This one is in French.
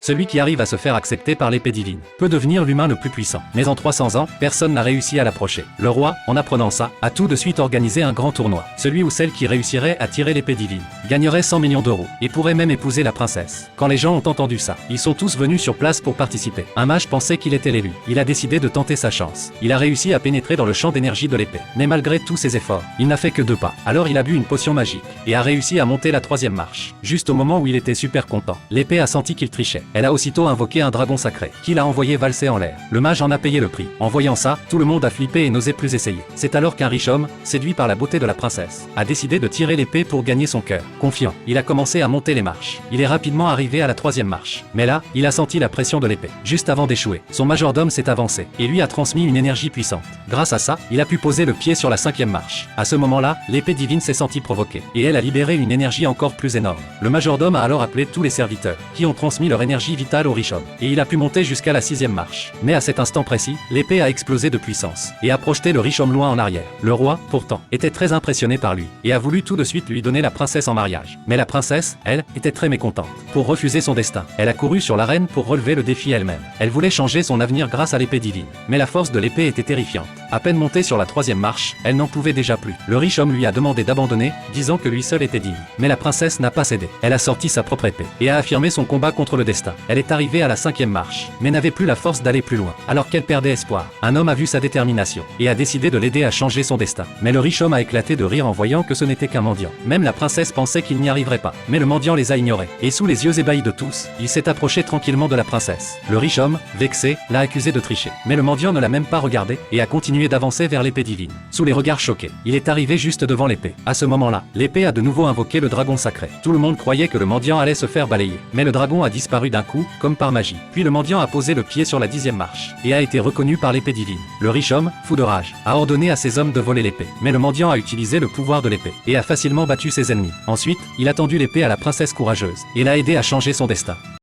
Celui qui arrive à se faire accepter par l'épée divine peut devenir l'humain le plus puissant. Mais en 300 ans, personne n'a réussi à l'approcher. Le roi, en apprenant ça, a tout de suite organisé un grand tournoi. Celui ou celle qui réussirait à tirer l'épée divine gagnerait 100 millions d'euros et pourrait même épouser la princesse. Quand les gens ont entendu ça, ils sont tous venus sur place pour participer. Un mage pensait qu'il était l'élu. Il a décidé de tenter sa chance. Il a réussi à pénétrer dans le champ d'énergie de l'épée. Mais malgré tous ses efforts, il n'a fait que 2 pas. Alors il a bu une potion magique et a réussi à monter la 3e marche. Juste au moment où il était super content, l'épée a senti qu'il trichait. Elle a aussitôt invoqué un dragon sacré, qui l'a envoyé valser en l'air. Le mage en a payé le prix. En voyant ça, tout le monde a flippé et n'osait plus essayer. C'est alors qu'un riche homme, séduit par la beauté de la princesse, a décidé de tirer l'épée pour gagner son cœur. Confiant, il a commencé à monter les marches. Il est rapidement arrivé à la 3e marche. Mais là, il a senti la pression de l'épée. Juste avant d'échouer, son majordome s'est avancé et lui a transmis une énergie puissante. Grâce à ça, il a pu poser le pied sur la 5e marche. À ce moment-là, l'épée divine s'est sentie provoquée et elle a libéré une énergie encore plus énorme. Le majordome a alors appelé tous les serviteurs, qui ont transmis leur énergie vitale au riche homme. Et il a pu monter jusqu'à la 6e marche. Mais à cet instant précis, l'épée a explosé de puissance et a projeté le riche homme loin en arrière. Le roi, pourtant, était très impressionné par lui et a voulu tout de suite lui donner la princesse en mariage. Mais la princesse, elle, était très mécontente. Pour refuser son destin, elle a couru sur l'arène pour relever le défi elle-même. Elle voulait changer son avenir grâce à l'épée divine. Mais la force de l'épée était terrifiante. À peine montée sur la 3e marche, elle n'en pouvait déjà plus. Le riche homme lui a demandé d'abandonner, disant que lui seul était digne. Mais la princesse n'a pas cédé. Elle a sorti sa propre épée et a affirmé son combat contre le destin. Elle est arrivée à la 5e marche, mais n'avait plus la force d'aller plus loin. Alors qu'elle perdait espoir, un homme a vu sa détermination et a décidé de l'aider à changer son destin. Mais le riche homme a éclaté de rire en voyant que ce n'était qu'un mendiant. Même la princesse pensait qu'il n'y arriverait pas. Mais le mendiant les a ignorés. Et sous les yeux ébahis de tous, il s'est approché tranquillement de la princesse. Le riche homme, vexé, l'a accusé de tricher. Mais le mendiant ne l'a même pas regardé et a continué d'avancer vers l'épée divine. Sous les regards choqués, il est arrivé juste devant l'épée. À ce moment-là, l'épée a de nouveau invoqué le dragon sacré. Tout le monde croyait que le mendiant allait se faire balayer. Mais le dragon a disparu d'un coup, comme par magie. Puis le mendiant a posé le pied sur la 10e marche et a été reconnu par l'épée divine. Le riche homme, fou de rage, a ordonné à ses hommes de voler l'épée. Mais le mendiant a utilisé le pouvoir de l'épée et a facilement battu ses ennemis. Ensuite, il a tendu l'épée à la princesse courageuse et l'a aidé à changer son destin.